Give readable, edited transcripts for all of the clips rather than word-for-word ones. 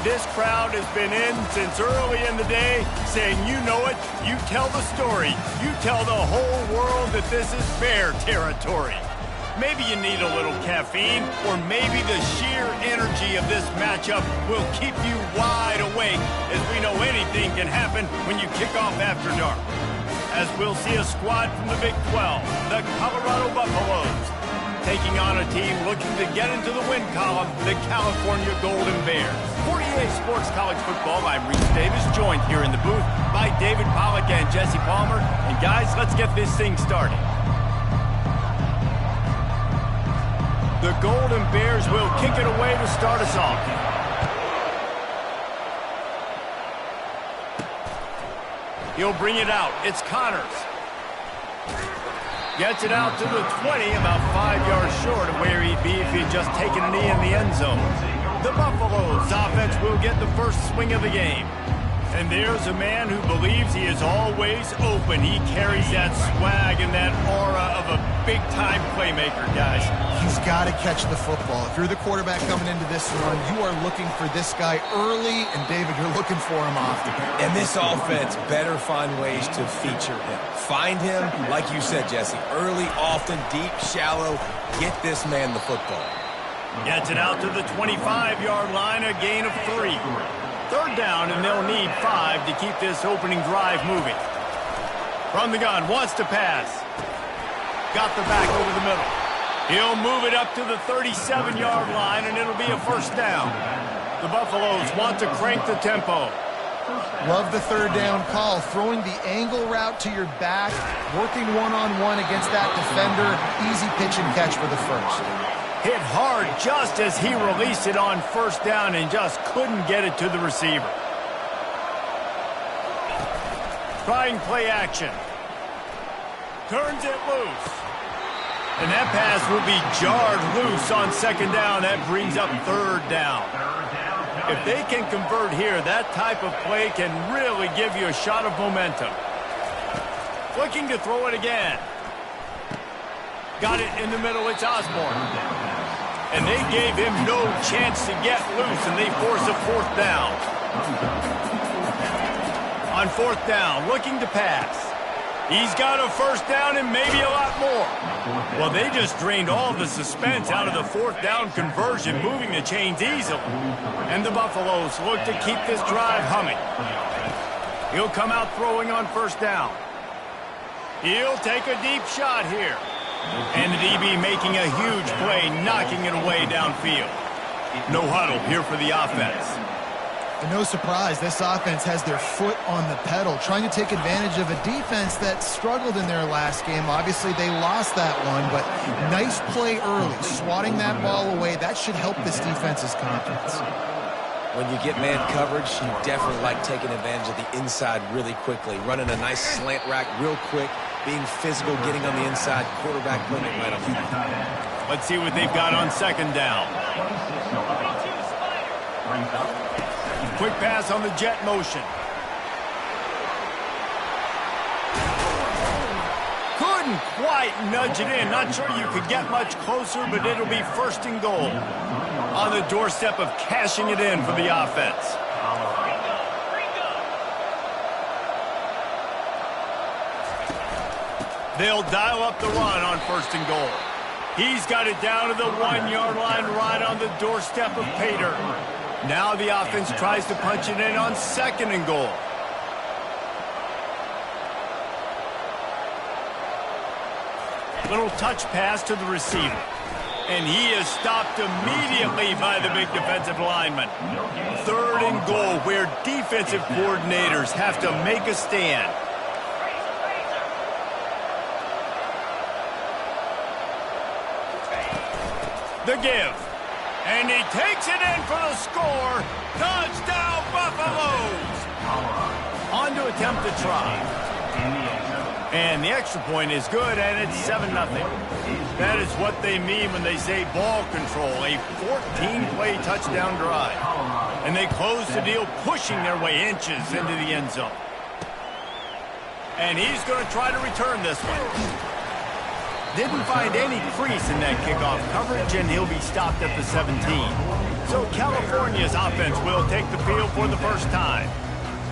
this crowd has been in since early in the day, saying, you know it, you tell the story. You tell the whole world that this is Bear territory. Maybe you need a little caffeine, or maybe the sheer energy of this matchup will keep you wide awake, as we know anything can happen when you kick off after dark. As we'll see a squad from the Big 12, the Colorado Buffaloes, taking on a team looking to get into the win column, the California Golden Bears. 48 Sports College Football, I'm Reese Davis, joined here in the booth by David Pollack and Jesse Palmer. And guys, let's get this thing started. The Golden Bears will kick it away to start us off. He'll bring it out. It's Connors. Gets it out to the 20, about 5 yards short of where he'd be if he'd just taken a knee in the end zone. The Buffaloes offense will get the first swing of the game. And there's a man who believes he is always open. He carries that swag and that aura of a big-time playmaker, guys. He's got to catch the football. If you're the quarterback coming into this one, you are looking for this guy early, and David, you're looking for him often. And this offense better find ways to feature him. Find him, like you said, Jesse, early, often, deep, shallow. Get this man the football. Gets it out to the 25-yard line, a gain of 3. Third down, and they'll need 5 to keep this opening drive moving. From the gun, wants to pass. Got the back over the middle. He'll move it up to the 37-yard line, and it'll be a first down. The Buffaloes want to crank the tempo. Love the third down call. Throwing the angle route to your back, working one-on-one against that defender. Easy pitch and catch for the first. Hit hard just as he released it on first down and just couldn't get it to the receiver. Trying play action. Turns it loose. And that pass will be jarred loose on second down. That brings up third down. If they can convert here, that type of play can really give you a shot of momentum. Looking to throw it again. Got it in the middle. It's Osborne. And they gave him no chance to get loose, and they force a fourth down. On fourth down, looking to pass. He's got a first down and maybe a lot more. Well, they just drained all the suspense out of the fourth down conversion, moving the chains easily. And the Buffaloes look to keep this drive humming. He'll come out throwing on first down. He'll take a deep shot here. And the DB making a huge play, knocking it away downfield. No huddle here for the offense. And no surprise, this offense has their foot on the pedal, trying to take advantage of a defense that struggled in their last game. Obviously, they lost that one, but nice play early, swatting that ball away. That should help this defense's confidence. When you get man coverage, you definitely like taking advantage of the inside really quickly, running a nice slant rack real quick, being physical, getting on the inside, quarterback putting it right on you. Let's see what they've got on second down. Quick pass on the jet motion. Couldn't quite nudge it in. Not sure you could get much closer, but it'll be first and goal. On the doorstep of cashing it in for the offense. They'll dial up the run on first and goal. He's got it down to the 1-yard line right on the doorstep of Pater. Now the offense tries to punch it in on second and goal. Little touch pass to the receiver. And he is stopped immediately by the big defensive lineman. Third and goal, where defensive coordinators have to make a stand. The give. And he takes it in for the score. Touchdown, Buffaloes! On to attempt the try. And the extra point is good, and it's 7-0. That is what they mean when they say ball control, a 14-play touchdown drive. And they close the deal, pushing their way inches into the end zone. And he's going to try to return this one. Didn't find any crease in that kickoff coverage, and he'll be stopped at the 17. So California's offense will take the field for the first time.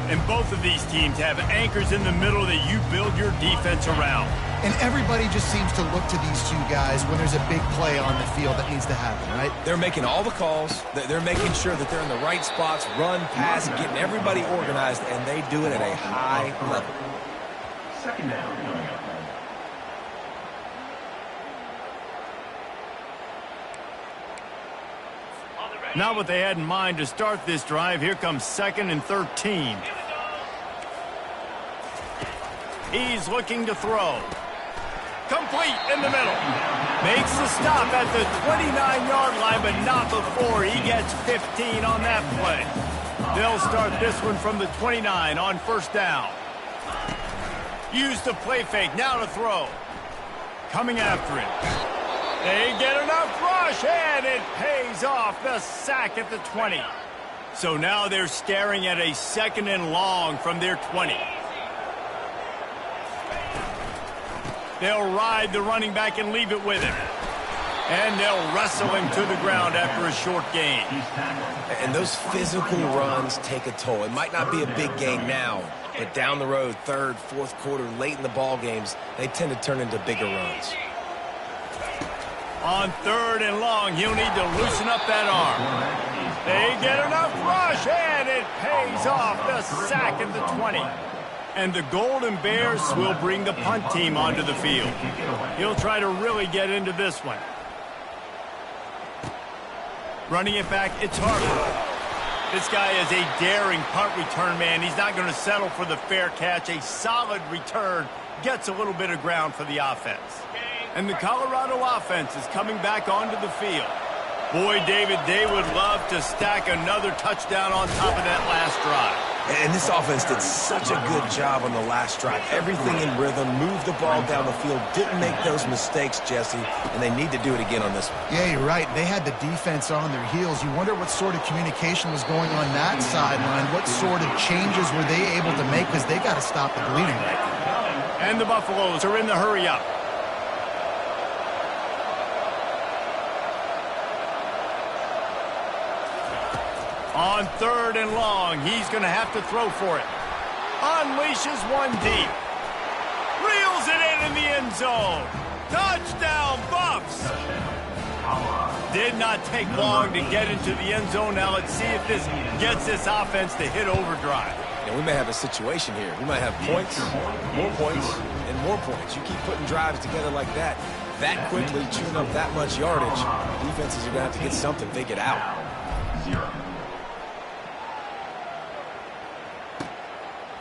And both of these teams have anchors in the middle that you build your defense around. And everybody just seems to look to these two guys when there's a big play on the field that needs to happen, right? They're making all the calls. They're making sure that they're in the right spots, run, pass, getting everybody organized, and they do it at a high level. Second down. Not what they had in mind to start this drive. Here comes 2nd and 13. He's looking to throw. Complete in the middle. Makes the stop at the 29-yard line, but not before he gets 15 on that play. They'll start this one from the 29 on first down. Use the play fake, now to throw. Coming after him. They get enough rush, and it pays off. The sack at the 20. So now they're staring at a 2nd and long from their 20. They'll ride the running back and leave it with him. And they'll wrestle him to the ground after a short gain. And those physical runs take a toll. It might not be a big gain now, but down the road, 3rd, 4th quarter, late in the ball games, they tend to turn into bigger runs. On 3rd and long, he'll need to loosen up that arm. They get enough rush, and it pays off. The sack at the 20. And the Golden Bears will bring the punt team onto the field. He'll try to really get into this one. Running it back, it's Harper. This guy is a daring punt return man. He's not going to settle for the fair catch. A solid return gets a little bit of ground for the offense. And the Colorado offense is coming back onto the field. Boy, David, they would love to stack another touchdown on top of that last drive. And this offense did such a good job on the last drive. Everything in rhythm, moved the ball down the field, didn't make those mistakes, Jesse, and they need to do it again on this one. Yeah, you're right. They had the defense on their heels. You wonder what sort of communication was going on that sideline. What sort of changes were they able to make, because they got to stop the bleeding right now. And the Buffaloes are in the hurry-up. On 3rd and long, he's going to have to throw for it. Unleashes one deep. Reels it in the end zone. Touchdown, Buffs! Did not take long to get into the end zone. Now let's see if this gets this offense to hit overdrive. Yeah, we may have a situation here. We might have points, and more points. You keep putting drives together like that quickly, chewing up that much yardage, defenses are going to have to get something figured out. 0.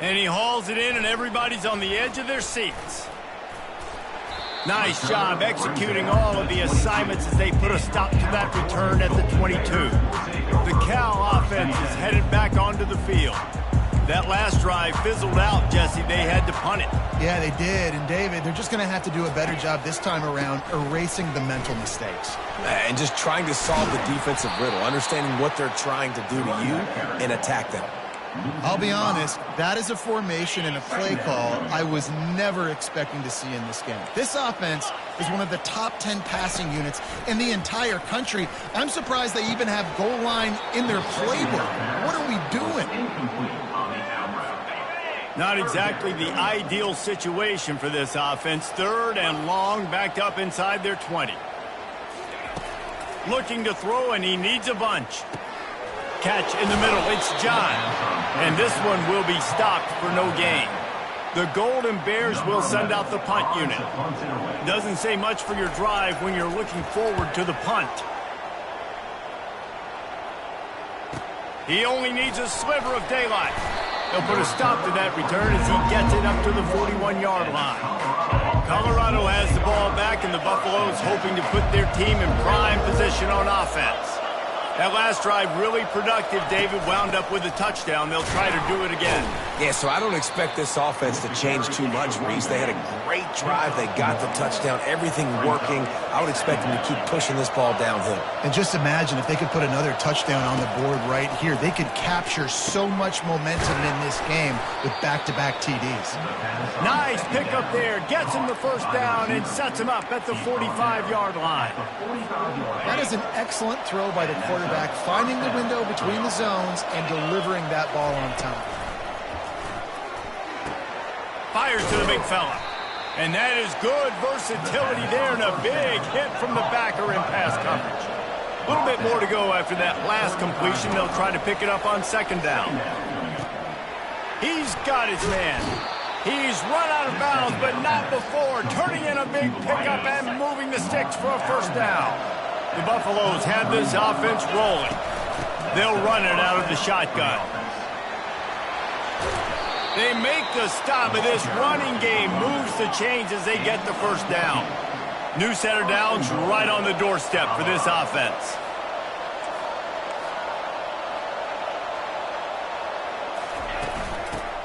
And he hauls it in, and everybody's on the edge of their seats. Nice job executing all of the assignments as they put a stop to that return at the 22. The Cal offense is headed back onto the field. That last drive fizzled out, Jesse. They had to punt it. Yeah, they did. And, David, they're just going to have to do a better job this time around erasing the mental mistakes. And just trying to solve the defensive riddle, understanding what they're trying to do to you and attack them. I'll be honest, that is a formation and a play call I was never expecting to see in this game. This offense is one of the top 10 passing units in the entire country. I'm surprised they even have goal line in their playbook. What are we doing? Not exactly the ideal situation for this offense. 3rd and long, backed up inside their 20. Looking to throw, and he needs a bunch. Catch in the middle, it's John. And this one will be stopped for no gain. The Golden Bears will send out the punt unit. Doesn't say much for your drive when you're looking forward to the punt. He only needs a sliver of daylight. They'll put a stop to that return as he gets it up to the 41-yard line. Colorado has the ball back, and the Buffaloes hoping to put their team in prime position on offense. That last drive really productive, David, wound up with a touchdown. They'll try to do it again. Yeah, so I don't expect this offense to change too much, Reese. They had a great drive. They got the touchdown, everything working. I would expect them to keep pushing this ball downhill. And just imagine if they could put another touchdown on the board right here. They could capture so much momentum in this game with back-to-back TDs. Nice pickup there. Gets him the first down and sets him up at the 45-yard line. That is an excellent throw by the quarterback quarterback, finding the window between the zones and delivering that ball on time. Fires to the big fella. And that is good versatility there and a big hit from the backer in pass coverage. A little bit more to go after that last completion. They'll try to pick it up on second down. He's got his man. He's run out of bounds, but not before. Turning in a big pickup and moving the sticks for a first down. The Buffaloes have this offense rolling. They'll run it out of the shotgun. They make the stop, but this running game moves the chains as they get the first down. New set of downs right on the doorstep for this offense.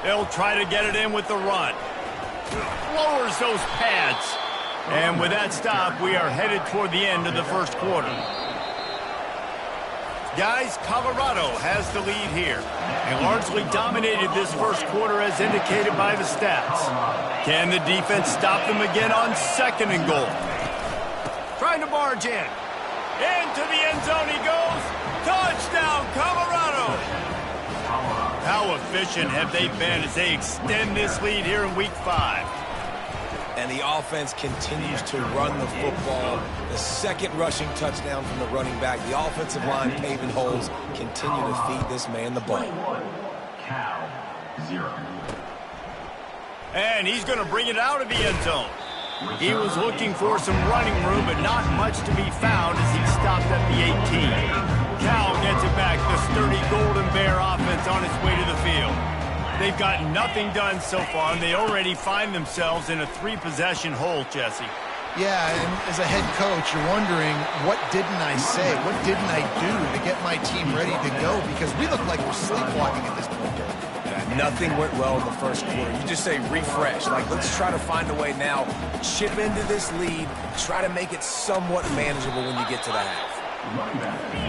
They'll try to get it in with the run. Lowers those pads. And with that stop, we are headed toward the end of the first quarter. Guys, Colorado has the lead here. They largely dominated this first quarter as indicated by the stats. Can the defense stop them again on second and goal? Trying to barge in. Into the end zone he goes. Touchdown, Colorado! How efficient have they been as they extend this lead here in Week 5? And the offense continues to run the football. The second rushing touchdown from the running back. The offensive line paving holes. Continue to feed this man the ball. Cal, 0. And he's going to bring it out of the end zone. He was looking for some running room, but not much to be found as he stopped at the 18. Cal gets it back. The sturdy Golden Bear offense on its way to the field. They've got nothing done so far, and they already find themselves in a 3-possession hole, Jesse. Yeah, and as a head coach, you're wondering, what didn't I say? What didn't I do to get my team ready to go? Because we look like we're sleepwalking at this point. Yeah, nothing went well in the first quarter. You just say refresh. Like, let's try to find a way now. Chip into this lead. Try to make it somewhat manageable when you get to the half.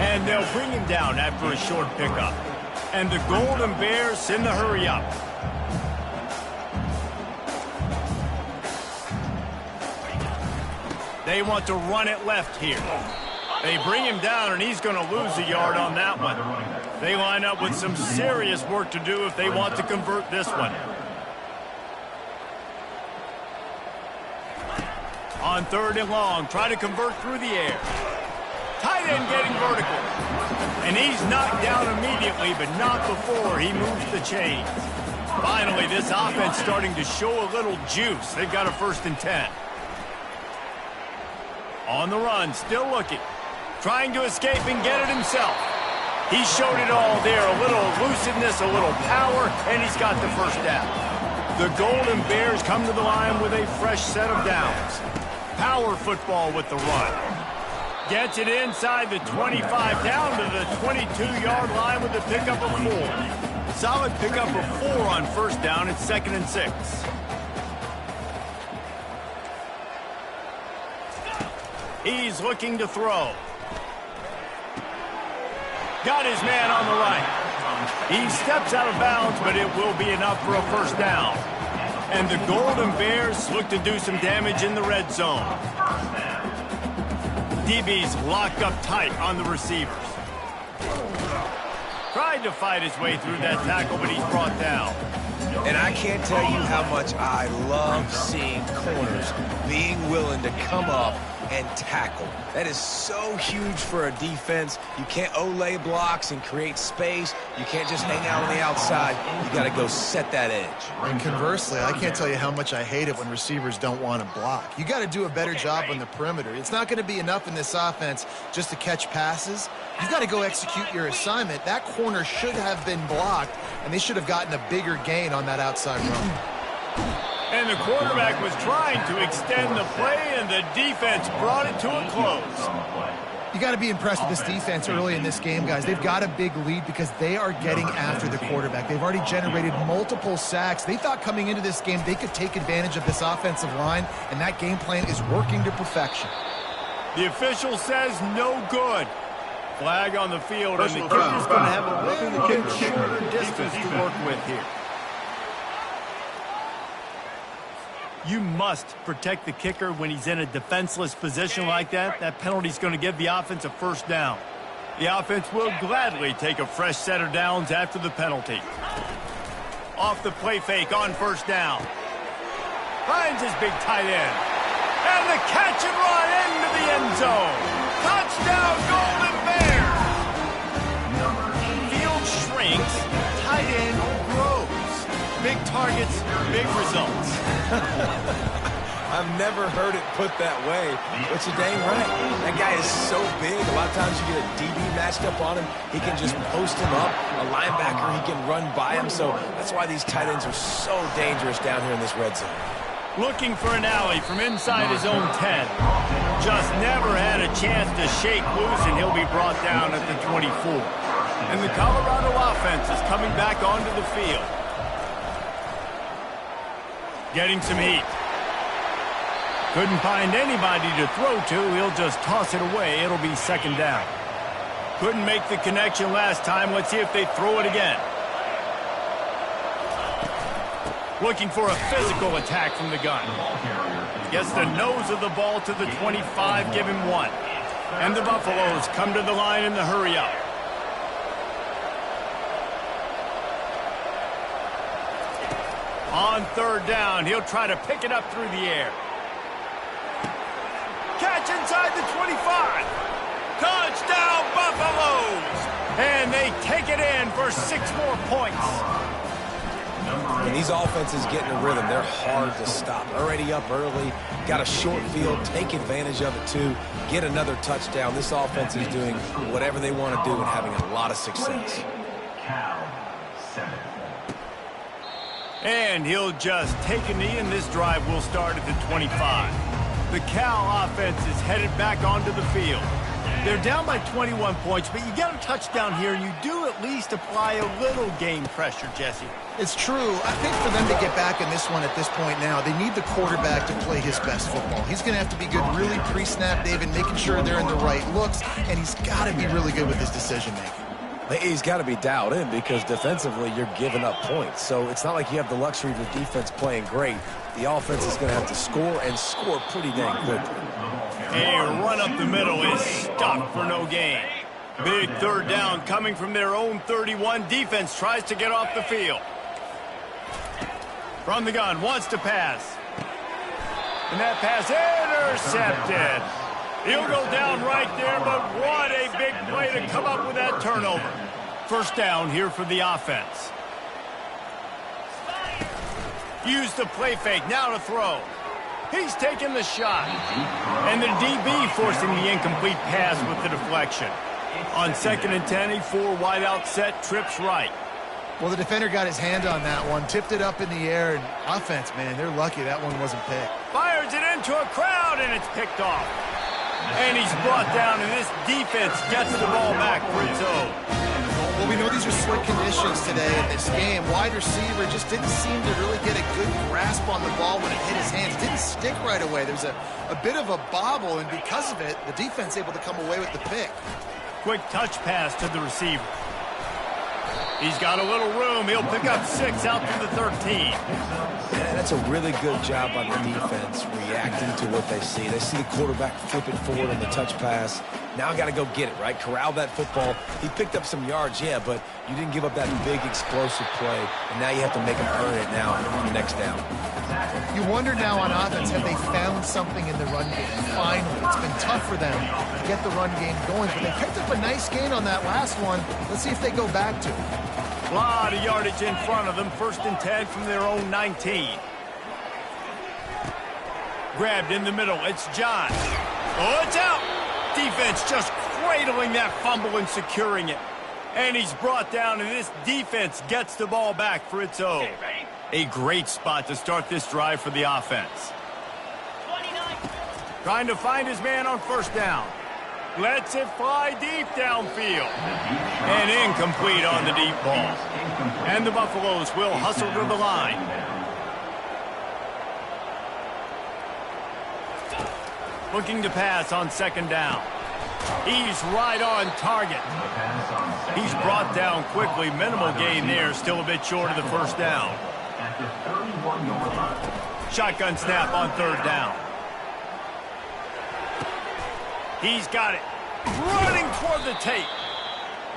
And they'll bring him down after a short pickup. And the Golden Bears send the hurry up. They want to run it left here. They bring him down, and he's going to lose a yard on that one. They line up with some serious work to do if they want to convert this one. On third and long, try to convert through the air. Tight end getting vertical. And he's knocked down immediately, but not before he moves the chains. Finally, this offense starting to show a little juice. They've got a 1st and 10. On the run, still looking. Trying to escape and get it himself. He showed it all there. A little elusiveness, a little power, and he's got the first down. The Golden Bears come to the line with a fresh set of downs. Power football with the run. Gets it inside the 25, down to the 22-yard line with a pickup of 4. Solid pickup of 4 on first down. It's 2nd and 6. He's looking to throw. Got his man on the right. He steps out of bounds, but it will be enough for a first down. And the Golden Bears look to do some damage in the red zone. DB's locked up tight on the receivers. Tried to fight his way through that tackle, but he's brought down. And I can't tell you how much I love seeing corners being willing to come up and tackle. That is so huge for a defense. You can't olay blocks and create space. You can't just hang out on the outside. You got to go set that edge. And conversely, I can't tell you how much I hate it when receivers don't want to block. You got to do a better job on the perimeter. It's not going to be enough in this offense just to catch passes. You've got to go execute your assignment. That corner should have been blocked, and they should have gotten a bigger gain on that outside run. And the quarterback was trying to extend the play, and the defense brought it to a close. You got to be impressed with this defense early in this game, guys. They've got a big lead because they are getting after the quarterback. They've already generated multiple sacks. They thought coming into this game they could take advantage of this offensive line, and that game plan is working to perfection. The official says no good. Flag on the field, and the kicker's going to have a little bit shorter distance to work with here. You must protect the kicker when he's in a defenseless position like that. That penalty's going to give the offense a first down. The offense will gladly take a fresh set of downs after the penalty. Off the play fake on first down. Finds his big tight end. And the catch and run into the end zone. Touchdown, Golden Bears! Field shrinks, tight end grows. Big targets, big results. I've never heard it put that way, but you're dang right. That guy is so big. A lot of times you get a DB matched up on him. He can just post him up. A linebacker, he can run by him. So that's why these tight ends are so dangerous down here in this red zone. Looking for an alley from inside his own 10. Just never had a chance to shake loose, and he'll be brought down at the 24. And the Colorado offense is coming back onto the field. Getting some heat. Couldn't find anybody to throw to. He'll just toss it away. It'll be second down. Couldn't make the connection last time. Let's see if they throw it again. Looking for a physical attack from the gun. Gets the nose of the ball to the 25. Give him one. And the Buffaloes come to the line in the hurry up. On third down, he'll try to pick it up through the air. Catch inside the 25. Touchdown, Buffaloes! And they take it in for 6 more points. When these offenses get in a rhythm, they're hard to stop. Already up early, got a short field, take advantage of it too, get another touchdown. This offense is doing whatever they want to do and having a lot of success. And he'll just take a knee, and this drive will start at the 25. The Cal offense is headed back onto the field. They're down by 21 points, but you get a touchdown here, and you do at least apply a little game pressure, Jesse. It's true. I think for them to get back in this one at this point now, they need the quarterback to play his best football. He's going to have to be good really pre-snap, David, making sure they're in the right looks, and he's got to be really good with his decision-making. He's got to be dialed in because defensively you're giving up points. So it's not like you have the luxury of the defense playing great. The offense is going to have to score and score pretty dang quickly. A run up the middle is stopped for no gain. Big third down coming from their own 31. Defense tries to get off the field. From the gun, wants to pass. And that pass intercepted. He'll go down right there, but what a big play to come up with that turnover. First down here for the offense. Use the play fake, now to throw. He's taking the shot. And the DB forcing the incomplete pass with the deflection. On 2nd and 10, a 4 wide out set, trips right. Well, the defender got his hand on that one, tipped it up in the air, and offense, man, they're lucky that one wasn't picked. Fires it into a crowd, and it's picked off. And he's brought down, and this defense gets the ball back for its own. Well, we know these are slick conditions today in this game. Wide receiver just didn't seem to really get a good grasp on the ball when it hit his hands. It didn't stick right away. There's a bit of a bobble, and because of it, the defense able to come away with the pick. Quick touch pass to the receiver. He's got a little room. He'll pick up 6 out to the 13. And that's a really good job on the defense reacting to what they see. They see the quarterback flip it forward on the touch pass. Now I got to go get it, right? Corral that football. He picked up some yards, yeah, but you didn't give up that big explosive play, and now you have to make him earn it now on the next down. You wonder now on offense, have they found something in the run game? Finally, it's been tough for them to get the run game going, but they picked up a nice gain on that last one. Let's see if they go back to it. A lot of yardage in front of them. 1st and 10 from their own 19. Grabbed in the middle. It's John. Oh, it's out. Defense just cradling that fumble and securing it. And he's brought down, and this defense gets the ball back for its own. A great spot to start this drive for the offense. Trying to find his man on first down. Lets it fly deep downfield. And incomplete on the deep ball. And the Buffaloes will hustle to the line. Looking to pass on 2nd down. He's right on target. He's brought down quickly. Minimal gain there. Still a bit short of the first down. Shotgun snap on 3rd down. He's got it. Running toward the tape.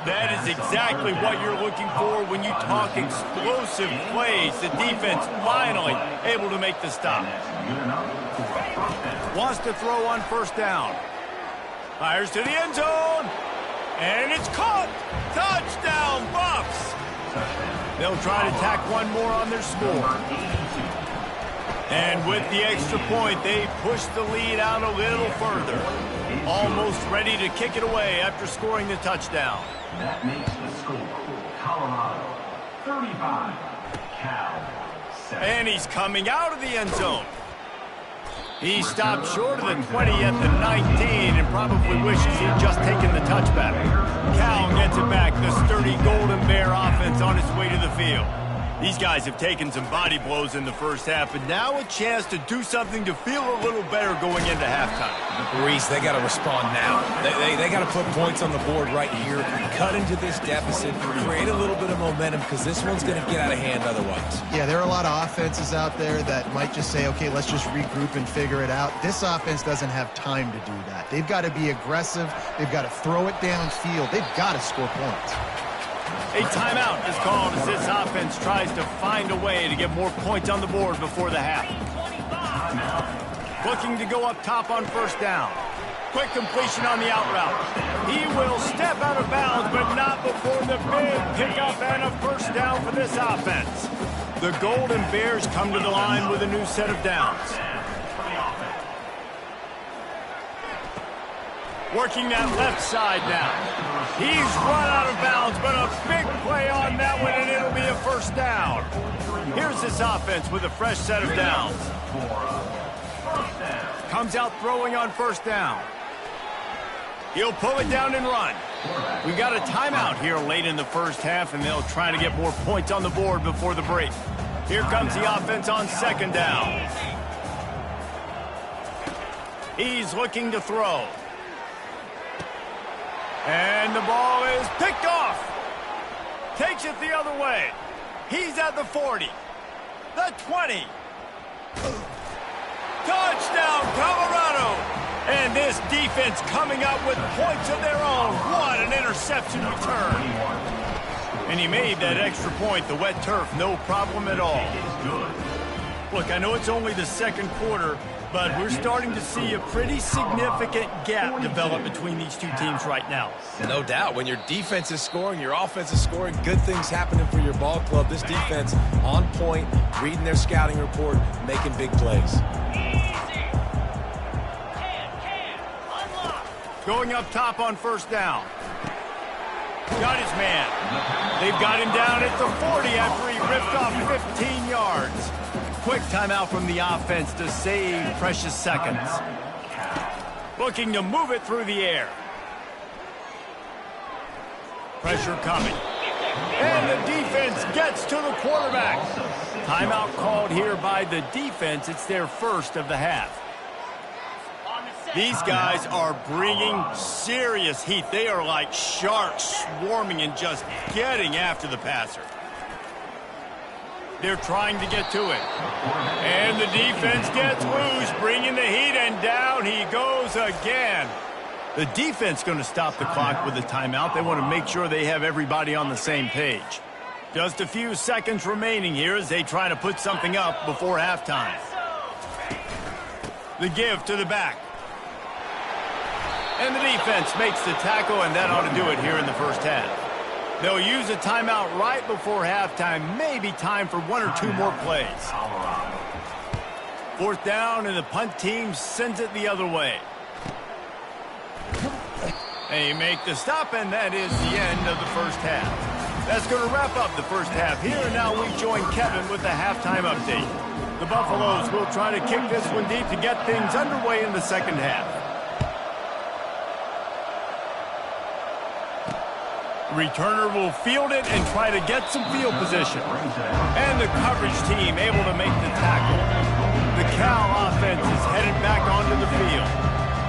That is exactly what you're looking for when you talk explosive plays. The defense finally able to make the stop. Wants to throw on first down. Fires to the end zone. And it's caught. Touchdown, Buffs. They'll try to tack one more on their score. And with the extra point, they push the lead out a little further. Almost ready to kick it away after scoring the touchdown. That makes the score Colorado 35, Cal 7. And he's coming out of the end zone. He stopped short of the 20 at the 19 and probably wishes he'd just taken the touchback. Cal gets it back, the sturdy Golden Bear offense on its way to the field. These guys have taken some body blows in the first half, and now a chance to do something to feel a little better going into halftime. Reese, they got to respond now. They got to put points on the board right here, cut into this deficit, create a little bit of momentum because this one's going to get out of hand otherwise. Yeah, there are a lot of offenses out there that might just say, okay, let's just regroup and figure it out. This offense doesn't have time to do that. They've got to be aggressive. They've got to throw it downfield. They've got to score points. A timeout is called as this offense tries to find a way to get more points on the board before the half. Looking to go up top on first down. Quick completion on the out route. He will step out of bounds, but not before the big pickup and a first down for this offense. The Golden Bears come to the line with a new set of downs. Working that left side now. He's run out of bounds, but a big play on that one, and it'll be a first down. Here's this offense with a fresh set of downs. Comes out throwing on first down. He'll pull it down and run. We got a timeout here late in the first half, and they'll try to get more points on the board before the break. Here comes the offense on second down. He's looking to throw. And the ball is picked off. Takes it the other way. He's at the 40. The 20. Touchdown, Colorado. And this defense coming up with points of their own. What an interception return. And he made that extra point. The wet turf, no problem at all. Look, I know it's only the second quarter, but we're starting to see a pretty significant gap develop between these two teams right now. No doubt. When your defense is scoring, your offense is scoring, good things happening for your ball club. This defense on point, reading their scouting report, making big plays. Going up top on first down. Got his man. They've got him down at the 40 after he ripped off 15 yards. Quick timeout from the offense to save precious seconds. Looking to move it through the air. Pressure coming. And the defense gets to the quarterback. Timeout called here by the defense. It's their first of the half. These guys are bringing serious heat. They are like sharks swarming and just getting after the passer. They're trying to get to it. And the defense gets loose, bringing the heat, and down he goes again. The defense going to stop the clock with a timeout. They want to make sure they have everybody on the same page. Just a few seconds remaining here as they try to put something up before halftime. The give to the back. And the defense makes the tackle, and that ought to do it here in the first half. They'll use a timeout right before halftime. Maybe time for one or two more plays. Fourth down, and the punt team sends it the other way. They make the stop, and that is the end of the first half. That's going to wrap up the first half here, and now we join Kevin with the halftime update. The Buffaloes will try to kick this one deep to get things underway in the second half. Returner will field it and try to get some field position. And the coverage team able to make the tackle. The Cal offense is headed back onto the field.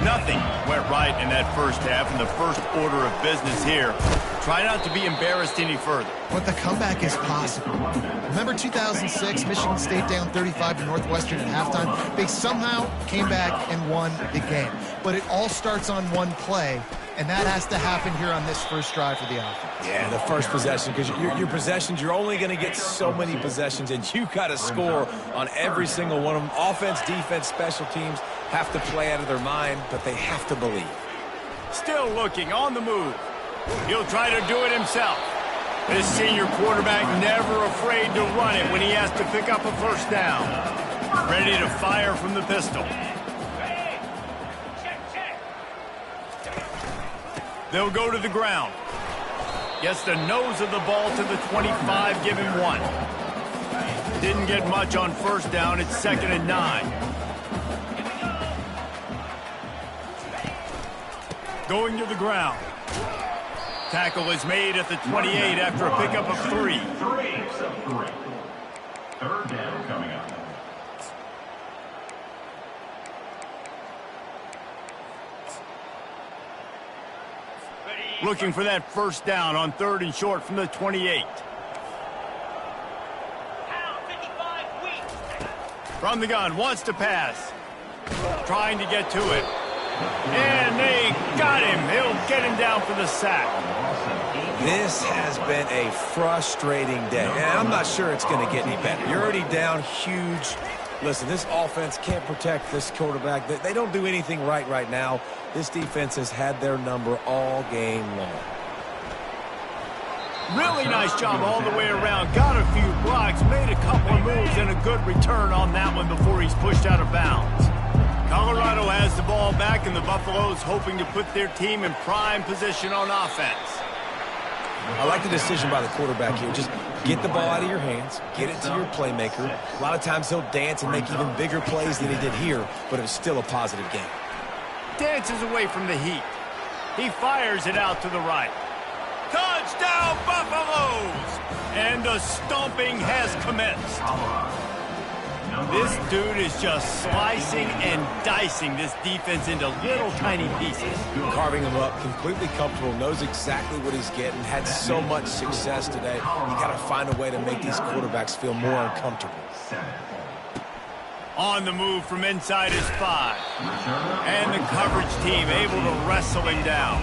Nothing went right in that first half, and the first order of business here. Try not to be embarrassed any further. But the comeback is possible. Remember 2006, Michigan State down 35 to Northwestern at halftime? They somehow came back and won the game. But it all starts on one play. and that has to happen here on this first drive for the offense. Yeah, the first possession, because your possessions, you're only going to get so many possessions, and you got to score on every single one of them. Offense, defense, special teams have to play out of their mind, but they have to believe. Still looking, on the move. He'll try to do it himself. This senior quarterback never afraid to run it when he has to pick up a first down. Ready to fire from the pistol. They'll go to the ground. Gets the nose of the ball to the 25, give him 1. Didn't get much on first down. It's 2nd and 9. Going to the ground. Tackle is made at the 28 after a pickup of 3. 3rd down coming up. Looking for that first down on 3rd and short from the 28. From the gun, wants to pass. Trying to get to it. And they got him. He'll get him down for the sack. This has been a frustrating day, and I'm not sure it's going to get any better. You're already down huge. Listen, this offense can't protect this quarterback. They don't do anything right now. This defense has had their number all game long. Really nice job all the way around. Got a few blocks, made a couple of moves, and a good return on that one before he's pushed out of bounds. Colorado has the ball back, and the Buffaloes hoping to put their team in prime position on offense. I like the decision by the quarterback here. Just get the ball out of your hands, get it to your playmaker. A lot of times he'll dance and make even bigger plays than he did here, but it was still a positive game. Dances away from the heat. He fires it out to the right. Touchdown, Buffaloes! And the stomping has commenced. This dude is just slicing and dicing this defense into little tiny pieces. Carving him up, completely comfortable, knows exactly what he's getting, had so much success today. You got to find a way to make these quarterbacks feel more uncomfortable. On the move from inside his 5. And the coverage team able to wrestle him down.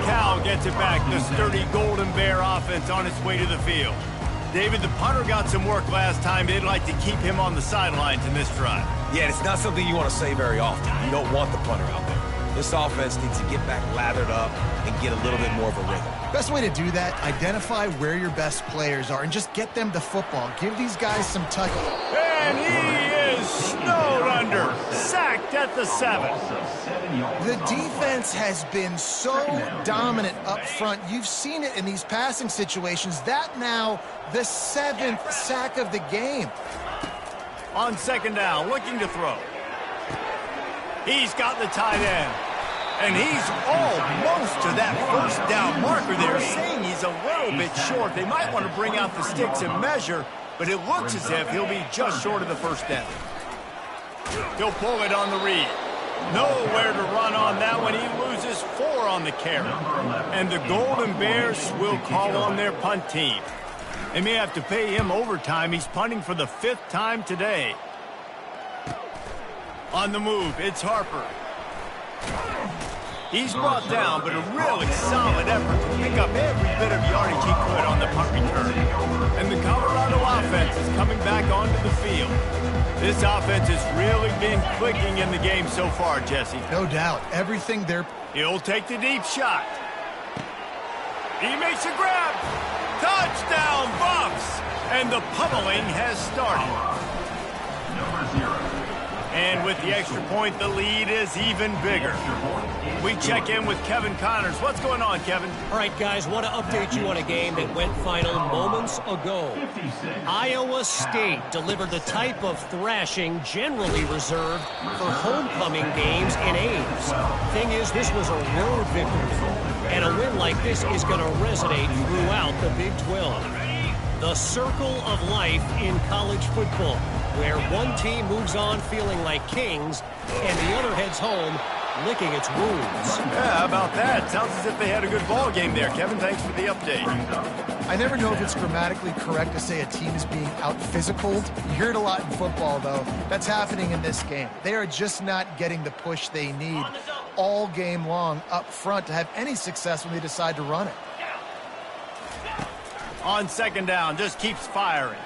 Cal gets it back. The sturdy Golden Bear offense on its way to the field. David, the punter got some work last time. They'd like to keep him on the sidelines in this drive. Yeah, it's not something you want to say very often. You don't want the punter out there. This offense needs to get back lathered up and get a little bit more of a rhythm. Best way to do that, identify where your best players are and just get them the football. Give these guys some touch. And he is snowed under. Sacked at the 7. The defense has been so dominant up front. You've seen it in these passing situations. That now the 7th sack of the game. On 2nd down, looking to throw. He's got the tight end. And he's almost to that first down marker there, saying he's a little bit short. They might want to bring out the sticks and measure, but it looks as if he'll be just short of the first down. He'll pull it on the read. Nowhere to run on that one. He loses 4 on the carry. And the Golden Bears will call on their punt team. They may have to pay him overtime. He's punting for the 5th time today. On the move, it's Harper. He's brought down, but a really solid effort to pick up every bit of yardage he could on the punt return. And the Colorado offense is coming back onto the field. This offense has really been clicking in the game so far, Jesse. No doubt. Everything there. He'll take the deep shot. He makes a grab. Touchdown, Buffs! And the pummeling has started. Number 0. And with the extra point, the lead is even bigger. We check in with Kevin Connors. What's going on, Kevin? All right, guys, want to update you on a game that went final moments ago. Iowa State delivered the type of thrashing generally reserved for homecoming games in Ames. Thing is, this was a road victory, and a win like this is going to resonate throughout the Big 12. The circle of life in college football, where one team moves on feeling like kings and the other heads home licking its wounds. Yeah, how about that? Sounds as if they had a good ball game there. Kevin, thanks for the update. I never know if it's grammatically correct to say a team is being out-physicaled. You hear it a lot in football, though. That's happening in this game. They are just not getting the push they need. all game long up front to have any success when they decide to run it. On second down, just keeps firing.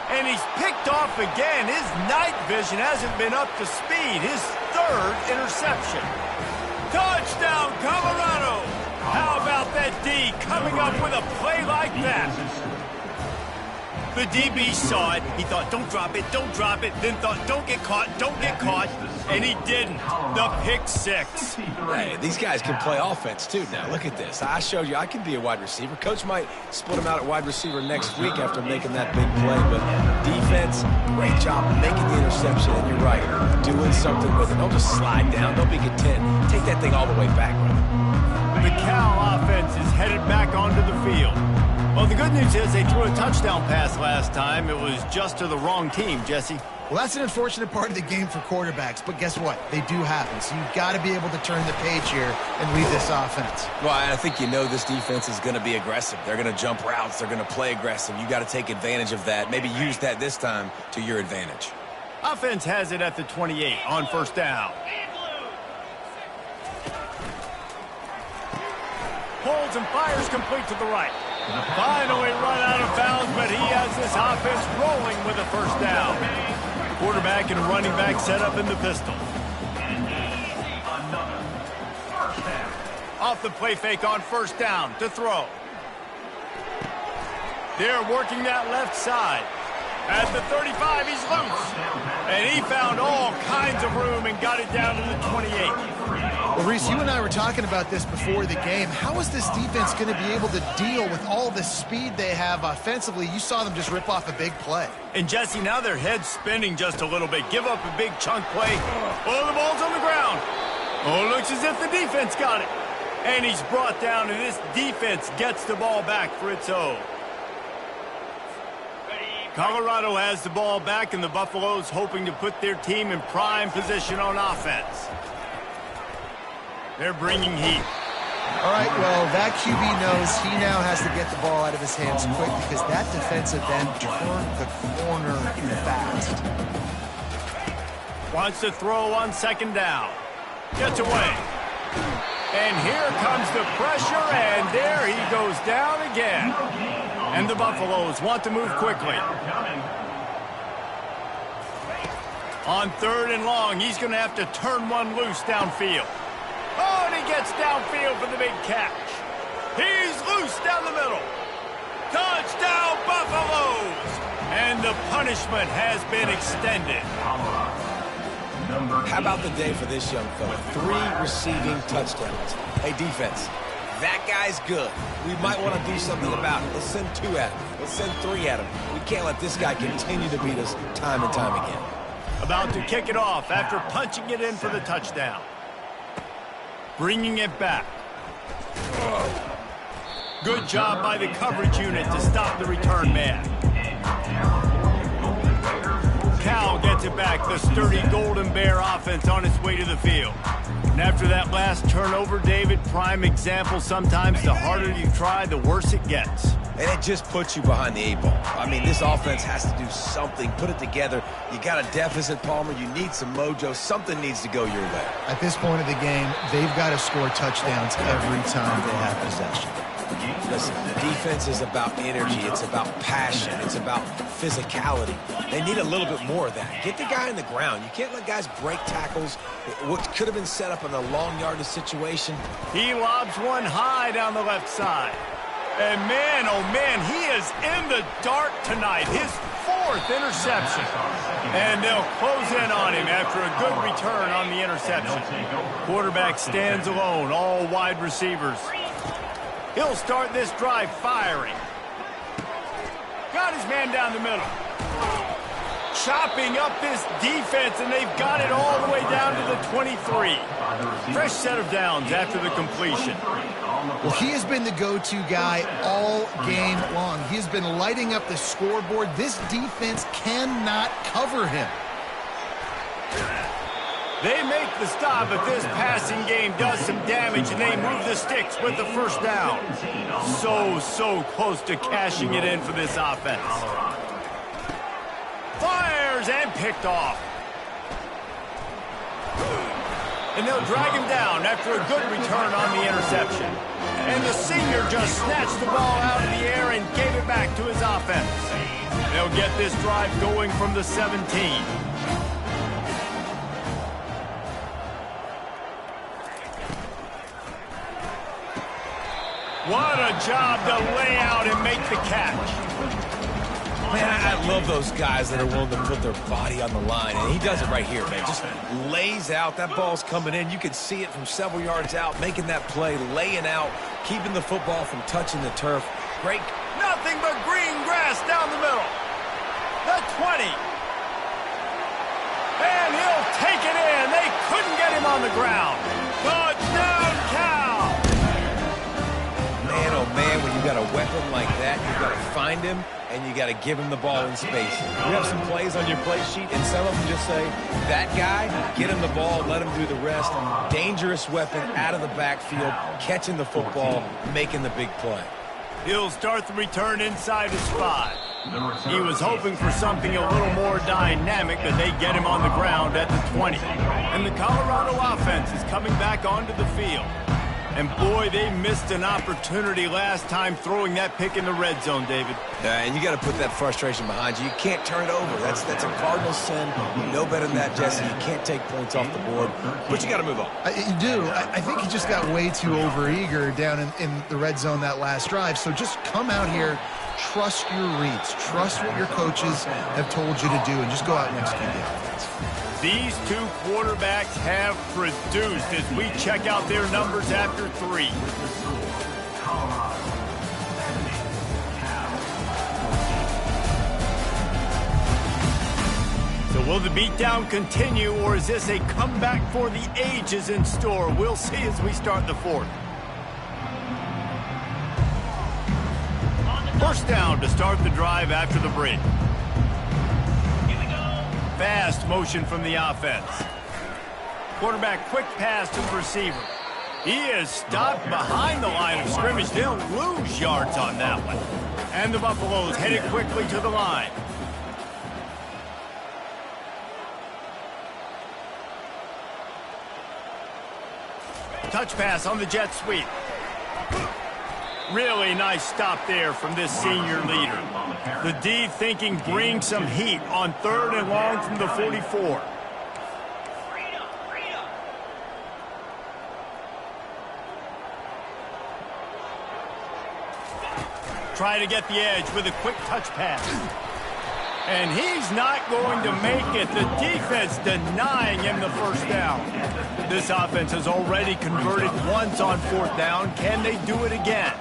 And he's picked off again. His night vision hasn't been up to speed. His third interception. Touchdown, Colorado! How about that D coming up with a play like that? The DB saw it. He thought, don't drop it, don't drop it. Then thought, don't get caught, don't get caught. And he didn't. The pick six. Hey, these guys can play offense, too. Now, look at this. I showed you I can be a wide receiver. Coach might split him out at wide receiver next week after making that big play. But defense, great job making the interception. And you're right, doing something with it. Don't just slide down. Don't be content. Take that thing all the way back, brother. The Cal offense is headed back onto the field. Well, the good news is they threw a touchdown pass last time. It was just to the wrong team, Jesse. Well, that's an unfortunate part of the game for quarterbacks, but guess what? They do happen, so you've got to be able to turn the page here and lead this offense. Well, I think you know this defense is going to be aggressive. They're going to jump routes. They're going to play aggressive. You got to take advantage of that. Maybe use that this time to your advantage. Offense has it at the 28 on first down. Holds and fires complete to the right. Finally run out of bounds, but he has this offense rolling with a first down. Quarterback and running back set up in the pistol. Off the play fake on first down to throw. They're working that left side. At the 35, he's loose. And he found all kinds of room and got it down to the 28. Well, Reese, you and I were talking about this before the game. How is this defense going to be able to deal with all the speed they have offensively? You saw them just rip off a big play. And, Jesse, now their head's spinning just a little bit. Give up a big chunk play. Oh, the ball's on the ground. Oh, it looks as if the defense got it. And he's brought down, and this defense gets the ball back for its own. Colorado has the ball back, and the Buffaloes hoping to put their team in prime position on offense. They're bringing heat. All right, well, that QB knows he now has to get the ball out of his hands quick because that defensive end turned the corner fast. Wants to throw on second down. Gets away. And here comes the pressure, and there he goes down again. And the Buffaloes want to move quickly. On third and long, he's going to have to turn one loose downfield. Oh, and he gets downfield for the big catch. He's loose down the middle. Touchdown, Buffaloes! And the punishment has been extended. How about the day for this young fella? 3 receiving touchdowns. Hey, defense, that guy's good. We might want to do something about it. Let's send 2 at him. Let's send 3 at him. We can't let this guy continue to beat us time and time again. About to kick it off after punching it in for the touchdown. Bringing it back. Good job by the coverage unit to stop the return man. Cal gets it back, the sturdy Golden Bear offense on its way to the field. And after that last turnover, David, prime example, sometimes the harder you try, the worse it gets. And it just puts you behind the 8 ball. I mean, this offense has to do something, put it together. You got a deficit, Palmer. You need some mojo. Something needs to go your way. At this point of the game, they've got to score touchdowns every time they have possession. Listen, defense is about energy. It's about passion. It's about physicality. They need a little bit more of that. Get the guy on the ground. You can't let guys break tackles. What could have been set up in a long yardage situation. He lobs one high down the left side. And man, oh man, he is in the dark tonight. His 4th interception. And they'll close in on him after a good return on the interception. Quarterback stands alone, all wide receivers. He'll start this drive firing. Got his man down the middle. Chopping up this defense, and they've got it all the way down to the 23. Fresh set of downs after the completion. Well, he has been the go-to guy all game long. He has been lighting up the scoreboard. This defense cannot cover him. They make the stop, but this passing game does some damage, and they move the sticks with the first down. So close to cashing it in for this offense. Fires and picked off. And they'll drag him down after a good return on the interception. And the senior just snatched the ball out of the air and gave it back to his offense. They'll get this drive going from the 17. What a job to lay out and make the catch. Man, I love those guys that are willing to put their body on the line, and he does it right here, man. Just lays out. That ball's coming in. You can see it from several yards out, making that play, laying out, keeping the football from touching the turf. Great. Nothing but green grass down the middle. The 20. And he'll take it in. They couldn't get him on the ground. Touchdown, Cal. Man, oh man, when you got a weapon like that, you got to find him, and you got to give him the ball in space. You have some plays on your play sheet, and some of them just say, that guy, get him the ball, let him do the rest. Dangerous weapon out of the backfield, catching the football, making the big play. He'll start the return inside his 5. He was hoping for something a little more dynamic, but they get him on the ground at the 20. And the Colorado offense is coming back onto the field. And boy, they missed an opportunity last time throwing that pick in the red zone, David. And you got to put that frustration behind you. You can't turn it over. That's a cardinal sin. You know better than that, Jesse. You can't take points off the board, but you got to move on. You do. I think he just got way too overeager down in the red zone that last drive. So just come out here, trust your reads, trust what your coaches have told you to do, and just go out and execute the offense. These two quarterbacks have produced as we check out their numbers after 3. So will the beatdown continue, or is this a comeback for the ages in store? We'll see as we start the 4th. First down to start the drive after the break. Fast motion from the offense. Quarterback quick pass to the receiver. He is stopped behind the line of scrimmage. They'll lose yards on that one. And the Buffaloes headed quickly to the line. Touch pass on the jet sweep. Really nice stop there from this senior leader. The D thinking bring some heat on 3rd and long from the 44. Try to get the edge with a quick touch pass. And he's not going to make it. The defense denying him the first down. This offense has already converted once on 4th down. Can they do it again?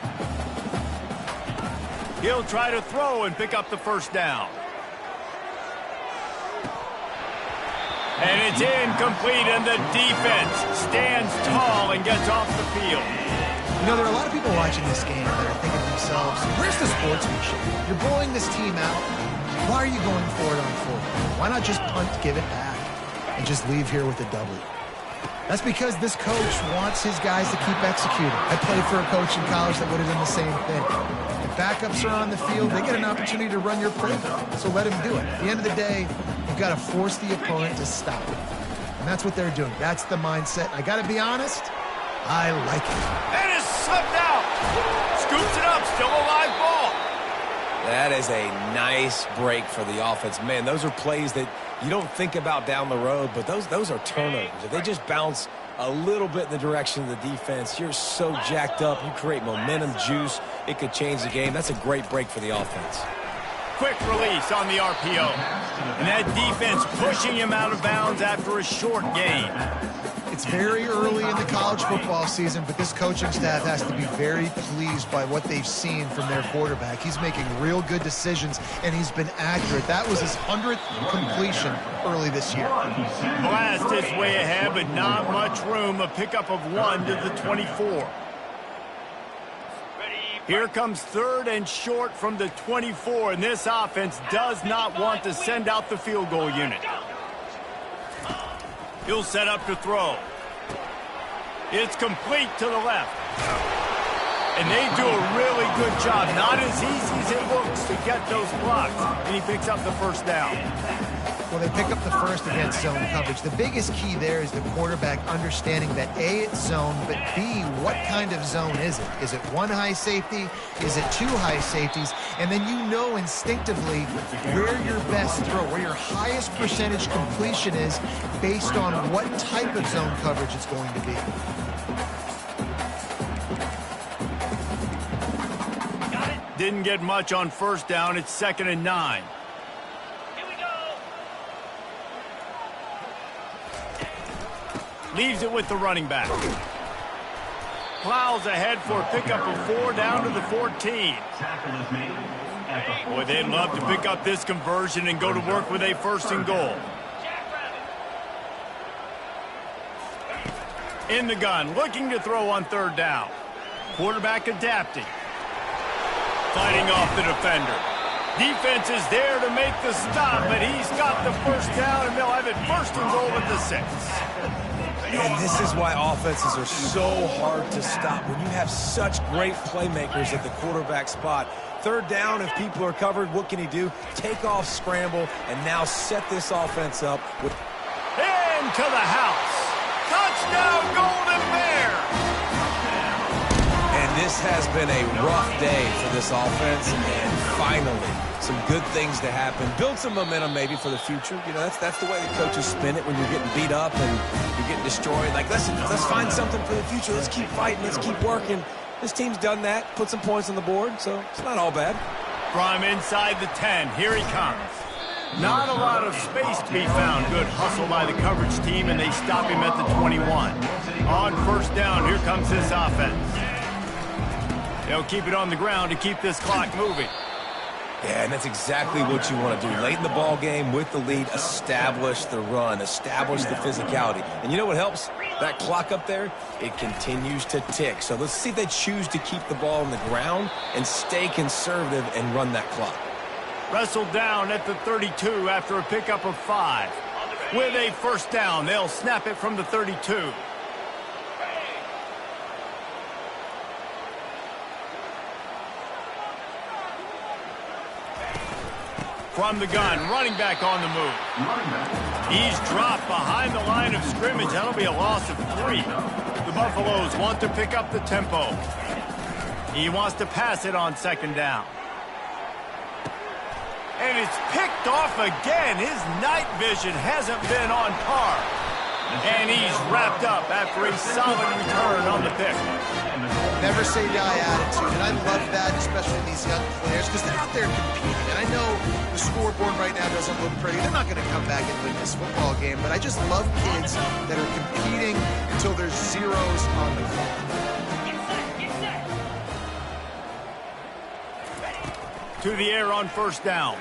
He'll try to throw and pick up the first down. And it's incomplete, and the defense stands tall and gets off the field. You know, there are a lot of people watching this game that are thinking to themselves, where's the sportsmanship? You're blowing this team out. Why are you going for it on 4th? Why not just punt, give it back, and just leave here with a W? That's because this coach wants his guys to keep executing. I played for a coach in college that would have done the same thing. If backups are on the field, they get an opportunity to run your playbook, so let him do it. At the end of the day, you've got to force the opponent to stop it. And that's what they're doing. That's the mindset. I got to be honest, I like it. And it's slipped out. Scoops it up, still a live ball. That is a nice break for the offense. Man, those are plays that you don't think about down the road, but those are turnovers. If they just bounce a little bit in the direction of the defense, you're so jacked up. You create momentum, juice. It could change the game. That's a great break for the offense. Quick release on the RPO. And that defense pushing him out of bounds after a short gain. It's very early in the college football season, but this coaching staff has to be very pleased by what they've seen from their quarterback. He's making real good decisions, and he's been accurate. That was his 100th completion early this year. Blast his way ahead, but not much room. A pickup of 1 to the 24. Here comes 3rd and short from the 24, and this offense does not want to send out the field goal unit. He'll set up to throw. It's complete to the left. And they do a really good job. Not as easy as it looks to get those blocks. And he picks up the first down. Well, they pick up the first against zone coverage. The biggest key there is the quarterback understanding that A, it's zone, but B, what kind of zone is it? Is it one high safety? Is it two high safeties? And then you know instinctively where your best throw, where your highest percentage completion is based on what type of zone coverage it's going to be. Didn't get much on first down. It's 2nd and 9. Leaves it with the running back. Plows ahead for a pickup of 4 down to the 14. Boy, they'd love to pick up this conversion and go to work with a 1st and goal. In the gun, looking to throw on 3rd down. Quarterback adapting. Fighting off the defender. Defense is there to make the stop, but he's got the 1st down, and they'll have it 1st and goal at the 6. And this is why offenses are so hard to stop. When you have such great playmakers at the quarterback spot, 3rd down, if people are covered, what can he do? Take off, scramble, and now set this offense up with... Into the house. Touchdown, Golden Bear. And this has been a rough day for this offense, and finally, some good things to happen. Build some momentum maybe for the future. You know, that's the way the coaches spin it when you're getting beat up and you're getting destroyed. Like, let's find something for the future. Let's keep fighting. Let's keep working. This team's done that. Put some points on the board, so it's not all bad. From inside the 10, here he comes. Not a lot of space to be found. Good hustle by the coverage team, and they stop him at the 21. On 1st down, here comes this offense. They'll keep it on the ground to keep this clock moving. Yeah, and that's exactly what you want to do. Late in the ball game with the lead, establish the run, establish the physicality. And you know what helps? That clock up there, it continues to tick. So let's see if they choose to keep the ball on the ground and stay conservative and run that clock. Wrestled down at the 32 after a pickup of 5. With a 1st down, they'll snap it from the 32. From the gun, running back on the move. He's dropped behind the line of scrimmage. That'll be a loss of 3. The Buffaloes want to pick up the tempo. He wants to pass it on 2nd down. And it's picked off again. His night vision hasn't been on par. And he's wrapped up after a solid return on the pick. Never say die attitude, and I love that, especially in these young players, because they're out there competing. And I know the scoreboard right now doesn't look pretty. They're not going to come back and win this football game, but I just love kids that are competing until there's zeros on the clock. To the air on 1st down.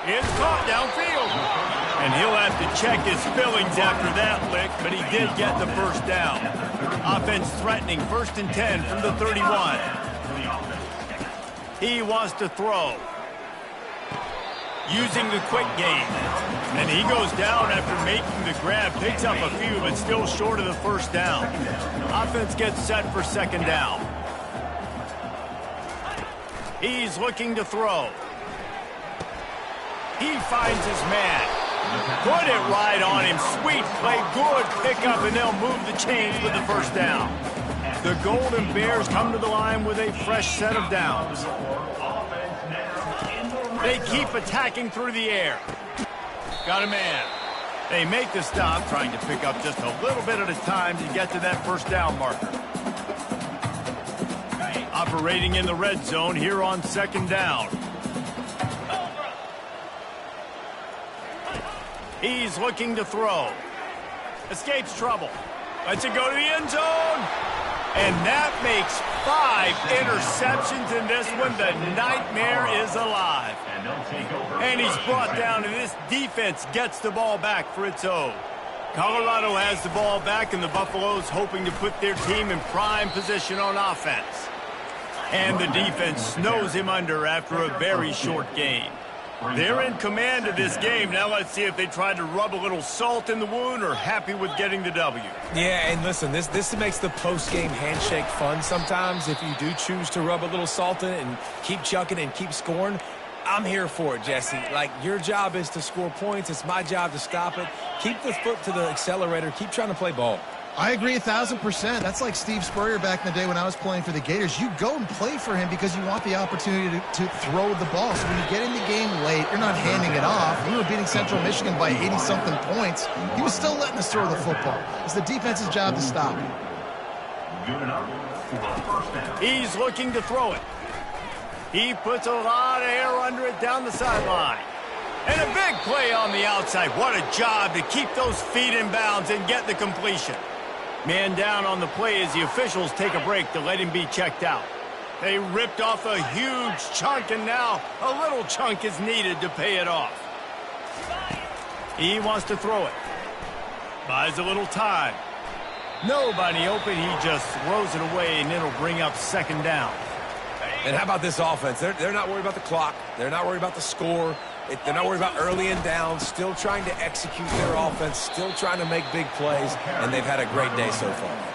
It's caught downfield. And he'll have to check his fillings after that lick, but he did get the 1st down. Offense threatening 1st and 10 from the 31. He wants to throw. Using the quick game. And he goes down after making the grab. Picks up a few, but still short of the 1st down. Offense gets set for 2nd down. He's looking to throw. He finds his man. Put it right on him. Sweet play. Good pickup, and they'll move the chains with the 1st down. The Golden Bears come to the line with a fresh set of downs. They keep attacking through the air. Got a man. They make the stop, trying to pick up just a little bit at a time to get to that 1st down marker. Operating in the red zone here on 2nd down. He's looking to throw. Escapes trouble. Lets it go to the end zone. And that makes 5 interceptions in this one. The nightmare is alive. And he's brought down, and this defense gets the ball back for its own. Colorado has the ball back, and the Buffaloes hoping to put their team in prime position on offense. And the defense snows him under after a very short game. They're in command of this game. Now let's see if they try to rub a little salt in the wound or happy with getting the W. Yeah, and listen, this makes the post-game handshake fun sometimes if you do choose to rub a little salt in it and keep chucking and keep scoring. I'm here for it, Jesse. Like, your job is to score points. It's my job to stop it. Keep the foot to the accelerator. Keep trying to play ball. I agree 1,000%. That's like Steve Spurrier back in the day when I was playing for the Gators. You go and play for him because you want the opportunity to throw the ball. So when you get in the game late, you're not handing it off. We were beating Central Michigan by 80-something points. He was still letting us throw the football. It's the defense's job to stop him. Good enough for a first down. He's looking to throw it. He puts a lot of air under it down the sideline. And a big play on the outside. What a job to keep those feet in bounds and get the completion. Man down on the play as the officials take a break to let him be checked out. They ripped off a huge chunk, and now a little chunk is needed to pay it off. He wants to throw it. Buys a little time. Nobody open. He just throws it away, and it'll bring up second down. And how about this offense? They're not worried about the clock. They're not worried about the score. They're not worried about early and down. Still trying to execute their offense. Still trying to make big plays. And they've had a great day so far.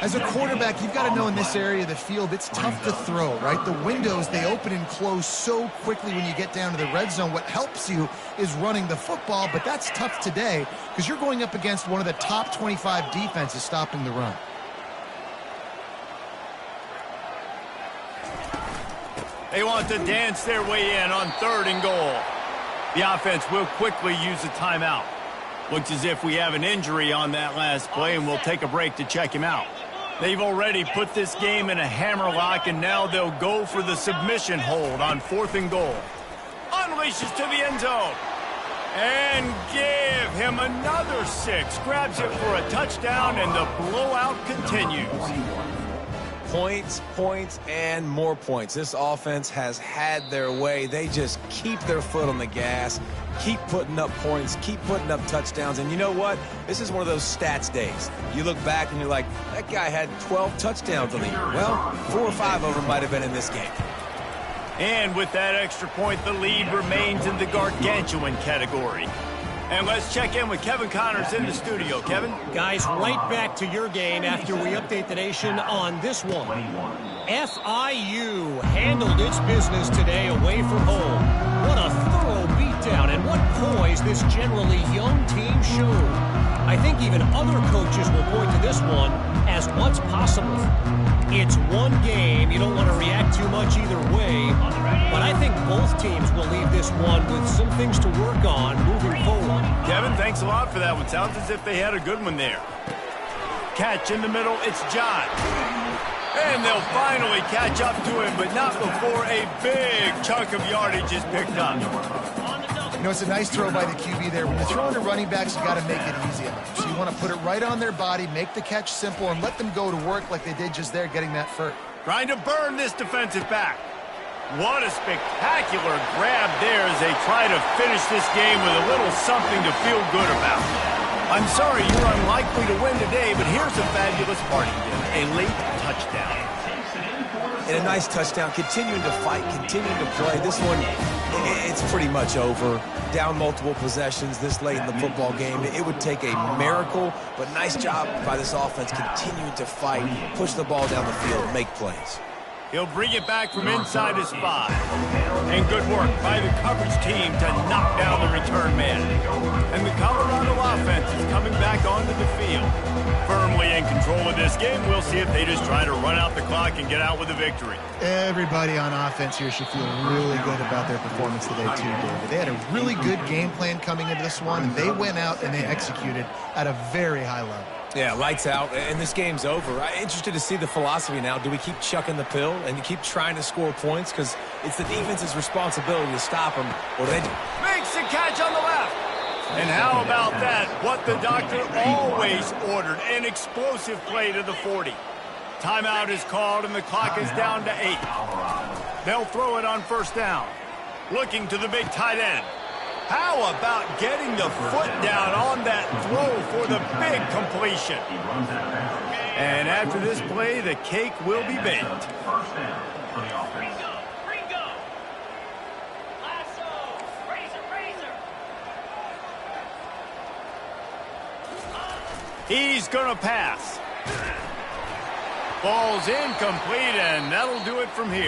As a quarterback, you've got to know in this area of the field, it's tough to throw, right? The windows, they open and close so quickly when you get down to the red zone. What helps you is running the football, but that's tough today because you're going up against one of the top 25 defenses stopping the run. They want to dance their way in on 3rd and goal. The offense will quickly use a timeout. Looks as if we have an injury on that last play, and we'll take a break to check him out. They've already put this game in a hammerlock, and now they'll go for the submission hold on 4th and goal. Unleashes to the end zone. And give him another 6. Grabs it for a touchdown, and the blowout continues. Points, points, and more points. This offense has had their way. They just keep their foot on the gas, keep putting up points, keep putting up touchdowns. And you know what? This is one of those stats days. You look back and you're like, that guy had 12 touchdowns on the year. Well, 4 or 5 of them might have been in this game. And with that extra point, the lead remains in the gargantuan category. And let's check in with Kevin Connors in the studio. Kevin? Guys, right back to your game after we update the nation on this one. FIU handled its business today away from home. What a thorough beatdown and what poise this generally young team showed. I think even other coaches will point to this one as what's possible. It's one game. You don't want to react too much either way. But I think both teams will leave this one with some things to work on moving forward. Kevin, thanks a lot for that one. Sounds as if they had a good one there. Catch in the middle. It's John. And they'll finally catch up to him, but not before a big chunk of yardage is picked up. You know, it's a nice throw by the QB there. When you're throwing to running backs, you got to make it easy on them. So you want to put it right on their body, make the catch simple, and let them go to work like they did just there, getting that first. Trying to burn this defensive back. What a spectacular grab there as they try to finish this game with a little something to feel good about. I'm sorry you're unlikely to win today, but here's a fabulous party gift, a late touchdown. And a nice touchdown, continuing to fight, continuing to play. This one, it's pretty much over. Down multiple possessions this late in the football game. It would take a miracle, but nice job by this offense continuing to fight, push the ball down the field, make plays. He'll bring it back from inside his 5. And good work by the coverage team to knock down the return man. And the Colorado offense is coming back onto the field. Firmly in control of this game. We'll see if they just try to run out the clock and get out with a victory. Everybody on offense here should feel really good about their performance today, too, David. They had a really good game plan coming into this one, and they went out and they executed at a very high level. Yeah, lights out, and this game's over. I'm interested to see the philosophy now. Do we keep chucking the pill and keep trying to score points? Because it's the defense's responsibility to stop them. Or they makes the catch on the left. And how about that? What the doctor always ordered, an explosive play to the 40. Timeout is called, and the clock is down to 8. They'll throw it on 1st down. Looking to the big tight end. How about getting the foot down on that throw for the big completion? And after this play, the cake will be baked. He's going to pass. Ball's incomplete, and that'll do it from here.